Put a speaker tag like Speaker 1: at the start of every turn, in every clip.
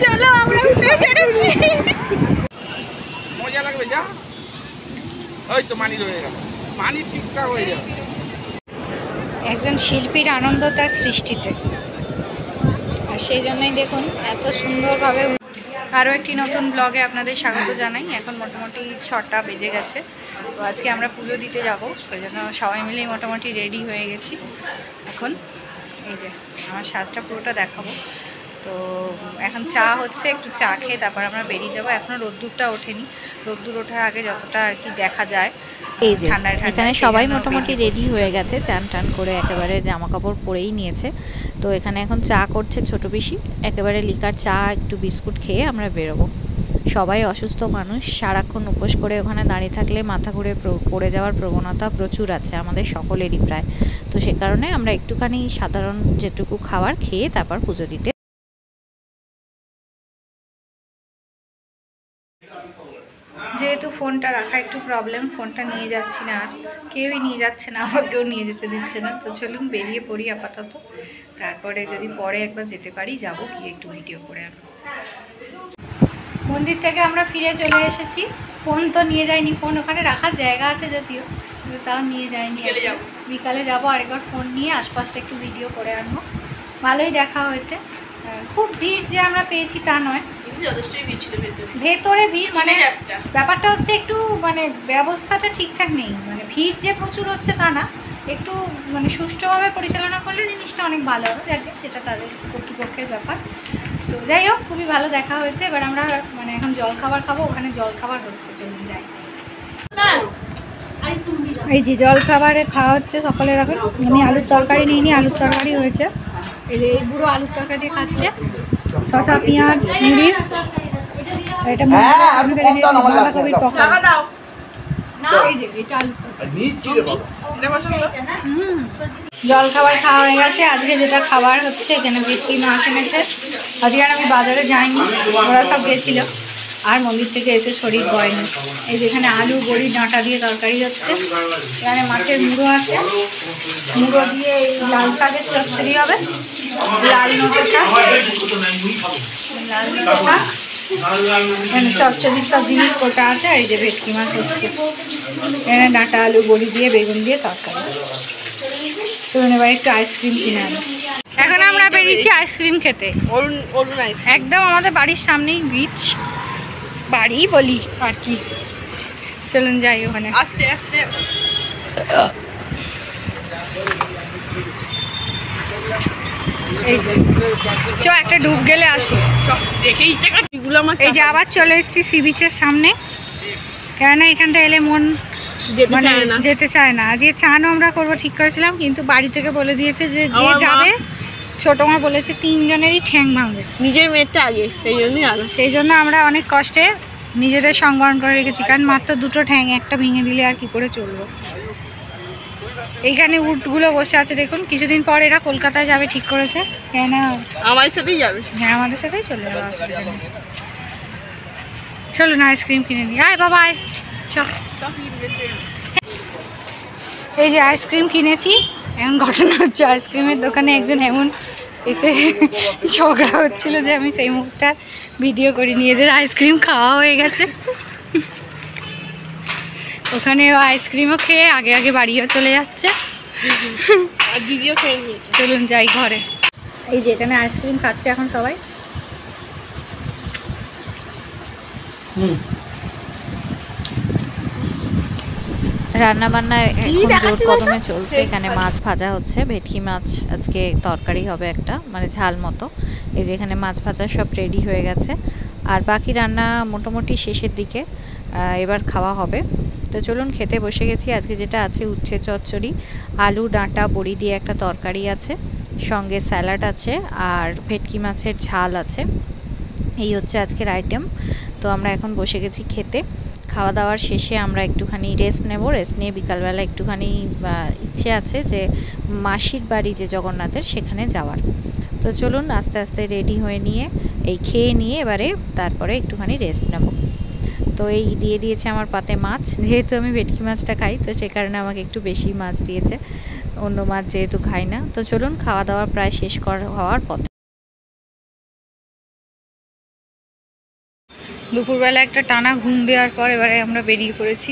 Speaker 1: চলো আমরা উঠে চড়েছি।
Speaker 2: মজা লাগবে যা। ওই তো মানি রয়ে গেল, মানি ঠিকঠাক হয়ে যাবে।
Speaker 1: একজন শিল্পীর আনন্দ তার সৃষ্টিতে, আর সেই জন্যই দেখুন এত সুন্দরভাবে। আরও একটি নতুন ব্লগে আপনাদের স্বাগত জানাই। এখন মোটামুটি 6টা বেজে গেছে। তো আজকে আমরা পুজো দিতে যাব, ওই জন্য সবাই মিলেই মোটামুটি রেডি হয়ে গেছি। এখন এই যে আমার সাজটা পুরোটা দেখাবো। তো এখন চা হচ্ছে, একটু চা খেয়ে তারপর আমরা বেরিয়ে যাবো। এখনও রোদ্দুরটা ওঠেনি, রোদ্দুর ওঠার আগে যতটা আর কি দেখা যায়।
Speaker 3: এই যে এখানে সবাই মোটামুটি রেডি হয়ে গেছে, চান টান করে একেবারে জামা কাপড় পরেই নিয়েছে। তো এখানে এখন চা করছে ছোট পিসি, একেবারে লিকার চা, একটু বিস্কুট খেয়ে আমরা বেরোবো। সবাই অসুস্থ মানুষ, সারাক্ষণ উপোস করে ওখানে দাঁড়িয়ে থাকলে মাথা ঘুরে পড়ে যাওয়ার প্রবণতা প্রচুর আছে আমাদের সকলেরই প্রায়। তো সে কারণে আমরা একটুখানি সাধারণ যেটুকু খাবার খেয়ে তারপর পুজো দিতে।
Speaker 1: যেহেতু ফোনটা রাখা একটু প্রবলেম, ফোনটা নিয়ে যাচ্ছি না, আর কেউই নিয়ে যাচ্ছে না, আমাকেও নিয়ে যেতে দিচ্ছে না। তো চলুন বেরিয়ে পড়ি আপাতত, তারপরে যদি পরে একবার যেতে পারি যাব, গিয়ে একটু ভিডিও করে আনবো। মন্দির থেকে আমরা ফিরে চলে এসেছি। ফোন তো নিয়ে যাইনি, ফোন ওখানে রাখার জায়গা আছে যদিও, কিন্তু তাও নিয়ে যাইনি। বিকালে যাবো আরেকবার ফোন নিয়ে আশপাশটা একটু ভিডিও করে আনবো। ভালোই দেখা হয়েছে, খুব ভিড় যে আমরা পেয়েছি তা নয়,
Speaker 4: যথেষ্টই ভিড় ছিল
Speaker 1: ভেতরে ভিড়। মানে ব্যাপারটা হচ্ছে একটু মানে ব্যবস্থাটা ঠিকঠাক নেই, মানে ভিড় যে প্রচুর হচ্ছে তা না, একটু মানে সুষ্ঠুভাবে পরিচালনা করলে জিনিসটা অনেক ভালো হবে। দেখে সেটা তাদের কর্তৃপক্ষের ব্যাপার। তো যাই হোক, খুবই ভালো দেখা হয়েছে। এবার আমরা মানে এখন জল খাবার খাবো, ওখানে জল খাবার হচ্ছে, চলুন যাই। এই যে জল খাবারে খাওয়া হচ্ছে সকলের। এখন আমি আলুর তরকারি নিইনি, আলুর তরকারি হয়েছে। এই যে এই বুড়ো আলুর তরকারি খাচ্ছে, শসা পেঁয়াজ মুড়ি, এটা বাঁধাকপির পকোড়া। এই যে এটা আলুর তরকারি। জল খাবার খাওয়া হয়ে গেছে। আজকে যেটা খাবার হচ্ছে, এখানে ভেটকি মাছ এনেছে। আজকে আর আমি বাজারে যাইনি, ওরা সব গেছিল, আর মন্দির থেকে এসে শরীর বয়নি। এই যে এখানে আলু বড়ি ডাঁটা দিয়ে তরকারি হচ্ছে, এখানে মাছের মুড়ো আছে, মুড়ো দিয়ে লাল শাকের চচ্চড়ি হবে, লাল নোটে শাক, লাল নোটে শাক, এখানে চচ্চড়ির সব জিনিস কোটা আছে। আর এই যে ভেটকি মাছ হচ্ছে, এখানে ডাঁটা আলু বড়ি দিয়ে বেগুন দিয়ে তরকারি। তো এবার একটু আইসক্রিম কিনে আনো। এখন আমরা বেরিয়েছি আইসক্রিম খেতে, একদম আমাদের বাড়ির সামনেই বিচ, বাড়ি বলি আর কি। চলুন যাই ওখানে আস্তে আস্তে। এই যে চ একটা ডুব গেলে আসি। এই যে আবার চলে এসেছি সি বিচের সামনে, কেননা এখানটা এলে মন যেতে চায় না। আজকে চানও আমরা করবো ঠিক করেছিলাম, কিন্তু বাড়ি থেকে বলে দিয়েছে যে যে যাবে, ছোট মা বলেছে 3 জনেরই ঠ্যাং ভাঙবে, নিজের মেয়েরটা আগে, সেই জন্য আমরা অনেক কষ্টে নিজেদের সংবরণ করে রেখেছি, কারণ মাত্র 2টো ঠ্যাং, একটা ভেঙে দিলে আর কি করে চলবো। এইখানে উটগুলো বসে আছে দেখুন, কিছুদিন পর এরা কলকাতায় যাবে ঠিক করেছে, কেন আমাদের সাথেই যাবে। হ্যাঁ, আমাদের সাথেই চলে যাবে, অসুবিধা নেই। চলুন আইসক্রিম কিনে নিই। আয় বাবা আয়, চল। এই যে আইসক্রিম কিনেছি। এখন ঘটনা হচ্ছে, আইসক্রিমের দোকানে একজন এমন এসে ঝগড়া হচ্ছিল যে আমি সেই মুহূর্তে ভিডিও করিনি। এদের আইসক্রিম খাওয়া হয়ে গেছে, ওখানে আইসক্রিমও খেয়ে আগে আগে বাড়িও চলে যাচ্ছে, দিদিও খেয়ে নিয়েছে। চলুন যাই ঘরে। এই যে এখানে আইসক্রিম খাচ্ছে এখন সবাই।
Speaker 3: রান্না বান্না এখন জোর কদমে চলছে। এখানে মাছ ভাজা হচ্ছে, ভেটকি মাছ আজকে তরকারি হবে একটা, মানে ঝাল মতো। এই যে এখানে মাছ ভাজা সব রেডি হয়ে গেছে, আর বাকি রান্না মোটামুটি শেষের দিকে, এবার খাওয়া হবে। তো চলুন খেতে বসে গেছি। আজকে যেটা আছে উচ্ছে চচ্চড়ি, আলু ডাঁটা বড়ি দিয়ে একটা তরকারি আছে, সঙ্গে স্যালাড আছে, আর ভেটকি মাছের ঝাল আছে। এই হচ্ছে আজকের আইটেম। তো আমরা এখন বসে গেছি খেতে। খাওয়া দাওয়ার শেষে আমরা একটুখানি রেস্ট নেব, রেস্ট নিয়ে বিকালবেলা একটুখানি ইচ্ছে আছে যে মাসির বাড়ি যে জগন্নাথের, সেখানে যাওয়ার। তো চলুন আস্তে আস্তে রেডি হয়ে নিয়ে এই খেয়ে নিয়ে এবারে তারপরে একটুখানি রেস্ট নেব। তো তো এই দিয়ে দিয়েছে আমার পাতে মাছ, যেহেতু আমি ভেটকি মাছটা খাই তো সে কারণে আমাকে একটু বেশি মাছ দিয়েছে, অন্য মাছ যেহেতু খাই না। তো চলুন, খাওয়া দাওয়া প্রায় শেষ হওয়ার পথে।
Speaker 1: দুপুরবেলা একটা টানা ঘুম দেওয়ার পর এবারে আমরা বেরিয়ে পড়েছি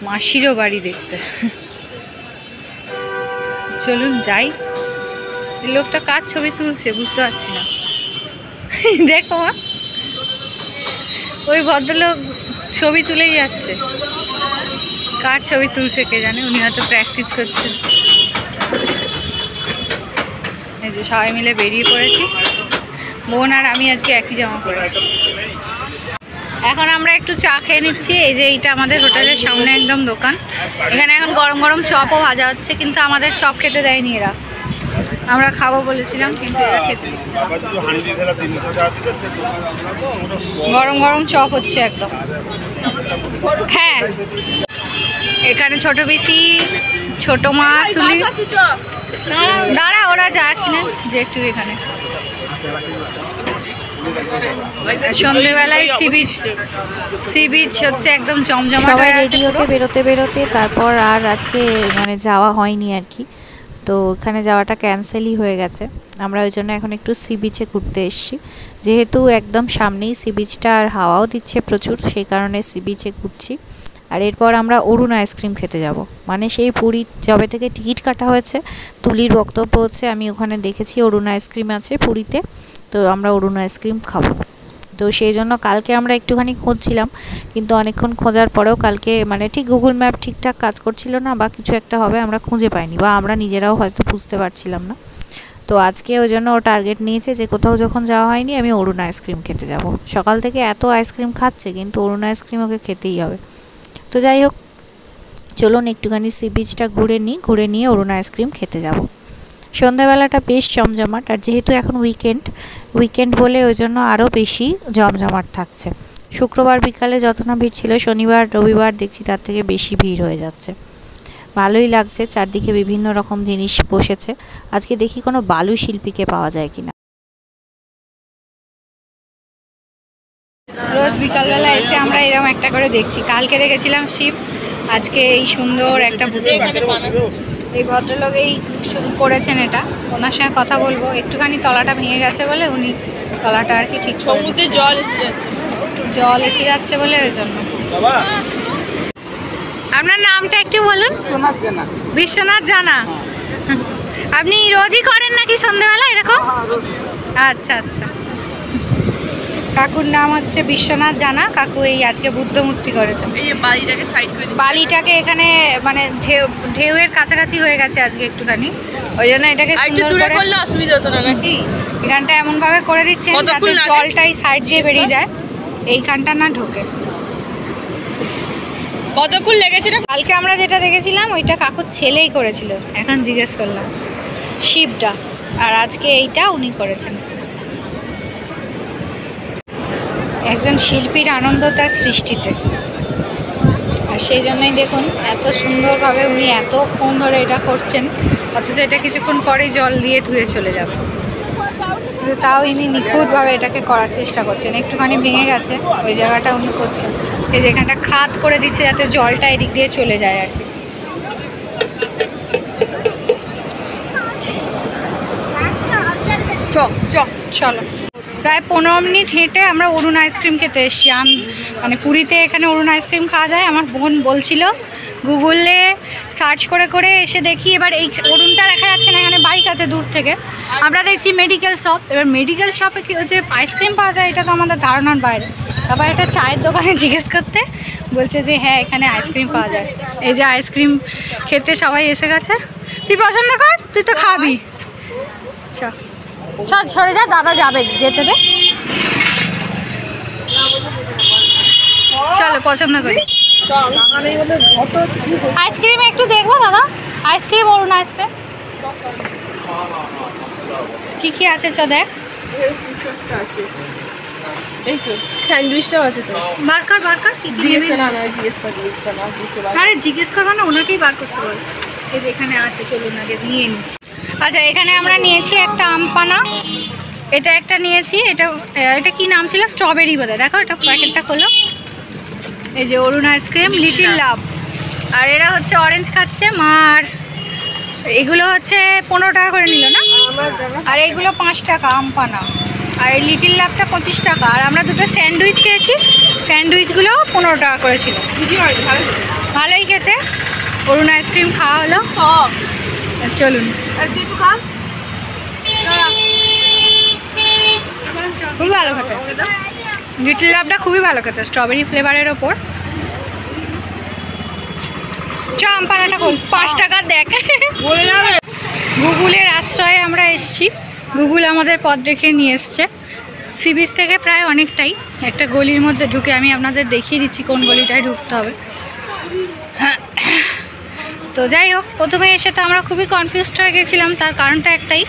Speaker 1: মাসিরও বাড়ি দেখতে। চলুন যাই। এই লোকটা কার ছবি তুলছে বুঝতে পারছি না। দেখো ওই ভদ্রলোক ছবি তুলেই যাচ্ছে, কার ছবি তুলছে কে জানে, উনি হয়তো প্র্যাকটিস করছেন। এই যে সবাই মিলে বেরিয়ে পড়েছি, বোন আর আমি আজকে একই জামা পরেছি। এখন আমরা একটু চা খেয়ে নিচ্ছি। এই যে এইটা আমাদের হোটেলের সামনে একদম দোকান, এখানে এখন গরম গরম চপও ভাজা হচ্ছে, কিন্তু আমাদের চপ খেতে দেয়নি এরা। আমরা খাবো বলেছিলাম কিন্তু এরা খেতে দিচ্ছে না। গরম গরম চপ হচ্ছে একদম। হ্যাঁ, এখানে ছোট পিসি, ছোট মা, তুলি, দাঁড়া ওরা যা কিনে যে একটু এখানে সন্ধ্যেবেলায় সি বিচ হচ্ছে একদম জমজমাট।
Speaker 3: সবাই রেডি হতে বেরোতে তারপর আর আজকে মানে যাওয়া হয়নি আর কি, তো ওখানে যাওয়াটা ক্যান্সেলই হয়ে গেছে। আমরা ওই জন্য এখন একটু সি বিচে ঘুরতে এসেছি, যেহেতু একদম সামনেই সি বিচটা আর হাওয়াও দিচ্ছে প্রচুর, সেই কারণে সি বিচে ঘুরছি। আর এরপর আমরা অরুণ আইসক্রিম খেতে যাব, মানে সেই পুরী যবে থেকে টিকিট কাটা হয়েছে, তুলির বক্তব্য হচ্ছে আমি ওখানে দেখেছি অরুণ আইসক্রিম আছে পুরীতে, তো আমরা অরুণ আইসক্রিম খাবো। তো সেই জন্য কালকে আমরা একটুখানি খুঁজছিলাম, কিন্তু অনেকক্ষণ খোঁজার পরেও কালকে মানে ঠিক গুগল ম্যাপ ঠিকঠাক কাজ করছিল না, বা কিছু একটা হবে, আমরা খুঁজে পাইনি, বা আমরা নিজেরাও হয়তো বুঝতে পারছিলাম না। তো আজকে ওই জন্য ও টার্গেট নিয়েছে যে কোথাও যখন যাওয়া হয়নি আমি অরুণ আইসক্রিম খেতে যাব। সকাল থেকে এত আইসক্রিম খাচ্ছে, কিন্তু অরুণ আইসক্রিম ওকে খেতেই হবে। তো যাই হোক, চলুন একটুখানি সি বিচটা ঘুরে নিয়ে অরুণ আইসক্রিম খেতে যাব। সন্ধ্যাবেলাটা বেশ জমজমাট, আর যেহেতু এখন উইকেন্ড বলে ওই জন্য আরও বেশি জমজমাট থাকছে। শুক্রবার বিকালে যত না ভিড় ছিল, শনিবার রবিবার দেখছি তার থেকে বেশি ভিড় হয়ে যাচ্ছে। ভালোই লাগছে, চারদিকে বিভিন্ন রকম জিনিস বসেছে। আজকে দেখি কোনো বালু শিল্পীকে পাওয়া যায় কিনা।
Speaker 1: রোজ বিকালবেলা এসে আমরা এরকম একটা করে দেখছি। কালকে দেখেছিলাম শিব, আজকে এই সুন্দর একটা বুদ্ধি। এই ভদ্রলোক এই করেছেন এটা, ওনার সঙ্গে কথা বলবো। একটুখানি তলাটা ভেঙে গেছে বলে উনি তলাটা আর কি ঠিক করে দিচ্ছেন। জল এসে যাচ্ছে বলে ওই জন্য। আপনার নামটা একটু বলুন। বিশ্বনাথ জানা। আপনি রোজই করেন নাকি সন্ধ্যেবেলা এরকম? আচ্ছা আচ্ছা। কাকুর নাম হচ্ছে বিশ্বনাথ জানা। কাকু এই আজকে বুদ্ধ মূর্তি করেছেন। বালিটাকে এখানে মানে ঢেউয়ের কাছাকাছি হয়ে গেছে আজকে একটুখানি, ওই জন্য এটাকে সুন্দর করে অসুবিধা হতো না নাকি, এখানটা এমন ভাবে করে দিচ্ছেন যাতে জলটাই সাইড দিয়ে বেরিয়ে যায়, এইখানটা না ঢোকে। কতক্ষণ লেগেছে? কালকে আমরা যেটা দেখেছিলাম ওইটা কাকুর ছেলেই করেছিল, এখন জিজ্ঞেস করলাম শিবটা, আর আজকে এইটা উনি করেছেন। একজন শিল্পীর আনন্দ তার সৃষ্টিতে, আর সেই জন্যই দেখুন এত সুন্দরভাবে উনি এতক্ষণ ধরে এটা করছেন, অথচ এটা কিছুক্ষণ পরেই জল দিয়ে ধুয়ে চলে যাবে, কিন্তু তাও ইনি নিখুঁতভাবে এটাকে করার চেষ্টা করছেন। একটুখানি ভেঙে গেছে ওই জায়গাটা উনি করছেন, এই যে এখানটা খাত করে দিচ্ছে যাতে জলটা এদিক দিয়ে চলে যায় আর কি। চলো, প্রায় 15 মিনিট হেঁটে আমরা অরুণ আইসক্রিম খেতে এসেছি। মানে পুরীতে এখানে অরুণ আইসক্রিম খাওয়া যায়। আমার বোন বলছিল গুগলে সার্চ করে করে এসে দেখি, এবার এই অরুণটা দেখা যাচ্ছে না, এখানে বাইক আছে দূর থেকে। আমরা দেখছি মেডিকেল শপ, এবার মেডিকেল শপে কি যে আইসক্রিম পাওয়া যায় এটা তো আমাদের ধারণার বাইরে। তারপর একটা চায়ের দোকানে জিজ্ঞেস করতে বলছে যে হ্যাঁ এখানে আইসক্রিম পাওয়া যায়। এই যে আইসক্রিম খেতে সবাই এসে গেছে। তুই পছন্দ কর, তুই তো খাবি। আচ্ছা চল সরে যা, দাদা যাবে, যেতে দে। চলো পছন্দ করি। আইসক্রিম একটু দেখবো দাদা, আইসক্রিম অরুণ আইসক্রিম কি কি আছে চ দেখ।
Speaker 4: এই তো স্যান্ডউইচটাও আছে তো।
Speaker 1: বার্কার কি কি নেবে? আরে জিজ্ঞেস করবা না, ওনাকেই বার করতে বল। এই যে এখানে আছে, চলুন আগে নিয়ে নিই। আচ্ছা এখানে আমরা নিয়েছি একটা আমপানা, এটা একটা নিয়েছি, এটা কি নাম ছিল, স্ট্রবেরি বোধহয়। দেখো এটা প্যাকেটটা খোলো, এই যে অরুণ আইসক্রিম, লিটিল লাভ। আর এরা হচ্ছে অরেঞ্জ খাচ্ছে, মার এগুলো হচ্ছে 15 টাকা করে নিল না, আর এইগুলো 5 টাকা আমপানা, আর এই লিটিল লাভটা 25 টাকা। আর আমরা দুটো স্যান্ডউইচ খেয়েছি, স্যান্ডউইচগুলো 15 টাকা করে ছিল। ভালোই খেতে। অরুণ আইসক্রিম খাওয়া হলো, চলুন। খুবই ভালো খেতে, লিটিল লাভটা খুবই ভালো খেতে, স্ট্রবেরি ফ্লেভারের ওপর। চ আমপানাটা 5 টাকা দেখ। গুগলের আশ্রয়ে আমরা এসেছি, গুগল আমাদের পথ দেখে নিয়ে এসছে সি বিচ থেকে প্রায় অনেকটাই। একটা গলির মধ্যে ঢুকে আমি আপনাদের দেখিয়ে দিচ্ছি কোন গলিটায় ঢুকতে হবে। তো যাই হোক, প্রথমে এসে তো আমরা খুবই কনফিউজড হয়ে গেছিলাম, তার কারণটা একটাই,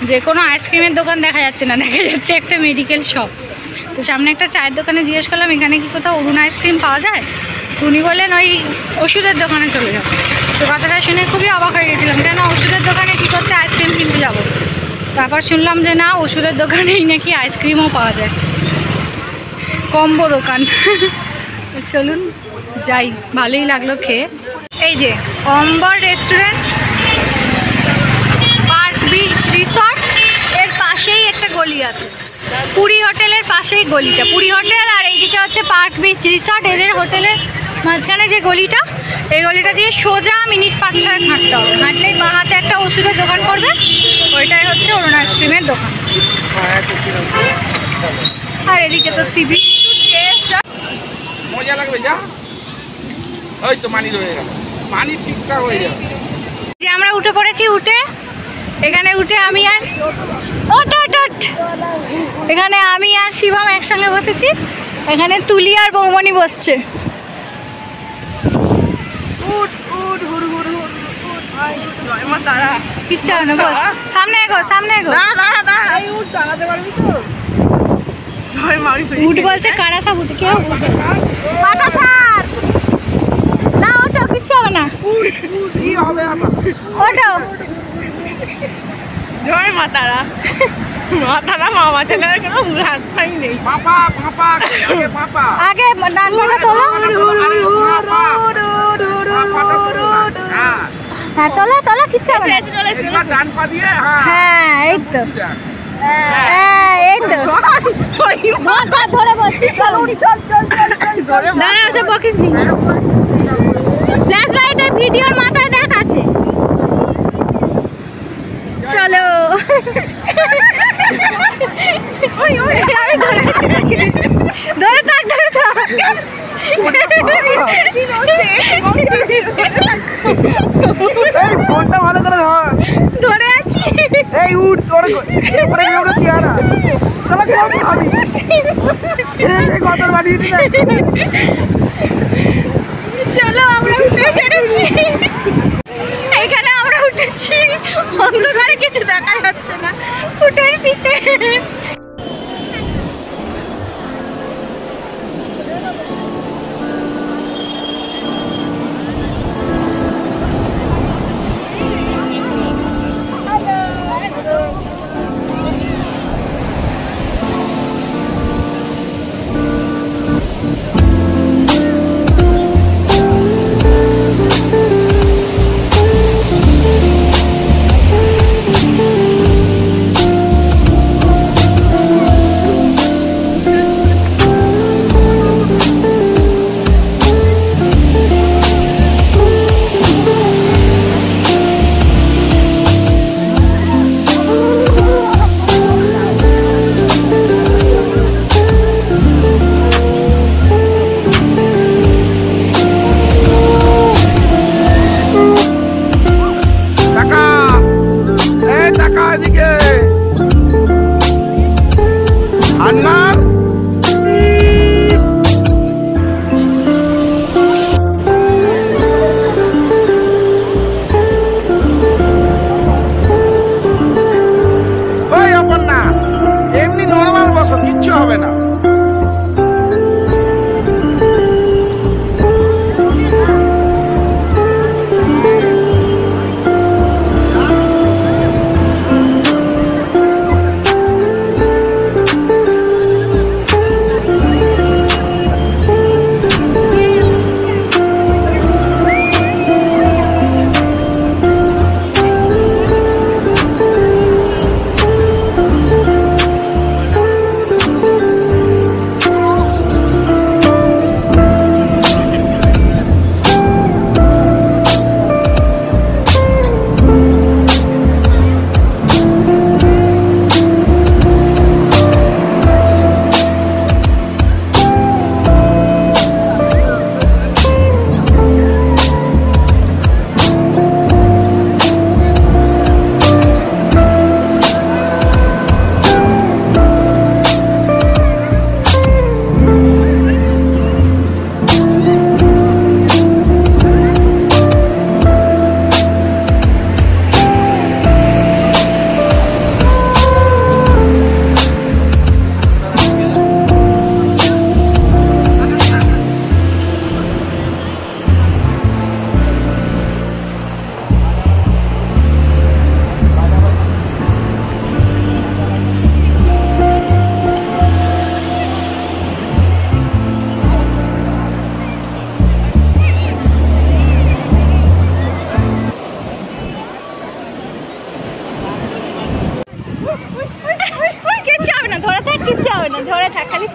Speaker 1: যে কোনো আইসক্রিমের দোকান দেখা যাচ্ছে না, দেখা যাচ্ছে একটা মেডিকেল শপ। তো সামনে একটা চায়ের দোকানে জিজ্ঞেস করলাম এখানে কি কোথাও অরুণ আইসক্রিম পাওয়া যায়। উনি বললেন ওই ওষুধের দোকানে চলে যাবো। তো কথাটা শুনে খুবই অবাক হয়ে গেছিলাম, কেন ওষুধের দোকানে কী করতে আইসক্রিম কিনতে যাবো। তারপর শুনলাম যে না, ওষুধের দোকানেই নাকি আইসক্রিমও পাওয়া যায়, কম্বো দোকান। চলুন যাই, ভালোই লাগলো খেয়ে। এই যে অম্বর রেস্টুরেন্ট, পার্ক বিচ রিসর্ট, এর পাশেই একটা গলি আছে, পুরী হোটেলের পাশেই গলিটা, পুরী হোটেল আর এইদিকে হচ্ছে পার্ক বিচ রিসর্ট। এদের হোটেলের মাঝখানে যে গলিটা, এই গলিটা দিয়ে সোজা মিনিট 5-6 হাঁটতে হবে। হাঁটলেই বাঁ হাতে একটা ওষুধের দোকান পড়বে, ওইটাই হচ্ছে অরুণ আইসক্রিমের দোকান। আর এদিকে তো সি বিচ,
Speaker 2: মজা লাগবে যা। ওই তো মানি রয়ে গেল, মানি ঠিকঠাক হয়ে যাবে।
Speaker 1: যে আমরা উঠে পড়েছি, এখানে উঠে আমি আর এখানে আমি আর শিবম একসঙ্গে বসেছি, এখানে তুলি আর বৌমনি বসছে। কিচ্ছু হবে না, বস, সামনে এগো, সামনে এগো। উঠ বলছে, কারা সব উঠে, কেউ পাটা ছাড় না, ওঠো, কিচ্ছু হবে না, ওঠো।
Speaker 4: জয় মা তারা, মা তারা মামা ছেলেরা কেন হাত পাই নেই।
Speaker 1: আগে ডান পাটা তোলো, হ্যাঁ তোলো তোলো, কিচ্ছু হবে না। হ্যাঁ এই তো, হ্যাঁ এই তো, ধরে বস, কিচ্ছু হবে না। দাঁড়া, ওসব বকিস নি, ফ্ল্যাশ লাইটে ভিডিওর মাথায় দেখ আছে। চলো, আমি ধরে থাক, ধরে থাক।
Speaker 2: ফোনটা ভালো করে ধর,
Speaker 1: ধরে আছি।
Speaker 2: এই উঠ, তোরে উপরে উঠেছি আর চলো কম খাবি, এই কত বাড়িয়ে দিলে।
Speaker 1: চলো, আমরা উঠে ছেড়েছি, এখানে আমরা উঠেছি, অন্ধকারে কিছু দেখা যাচ্ছে না, উঠের পিঠে।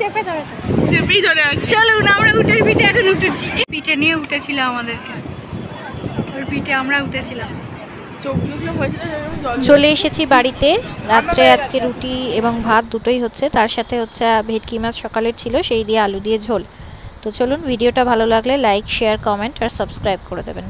Speaker 4: চেপেই ধরে আছে।
Speaker 1: চলুন আমরা উটের পিঠে এখন উঠেছি। পিঠে নিয়ে উঠেছিল আমাদেরকে, ওর পিঠে আমরা উঠেছিলাম।
Speaker 4: চোখগুলো কিরম হয়েছিল জল।
Speaker 3: চলে এসেছি বাড়িতে। রাত্রে আজকে রুটি এবং ভাত দুটোই হচ্ছে, তার সাথে হচ্ছে ভেটকি মাছ সকালের ছিল, সেই দিয়ে আলু দিয়ে ঝোল। তো চলুন, ভিডিওটা ভালো লাগলে লাইক, শেয়ার, কমেন্ট আর সাবস্ক্রাইব করে দেবেন।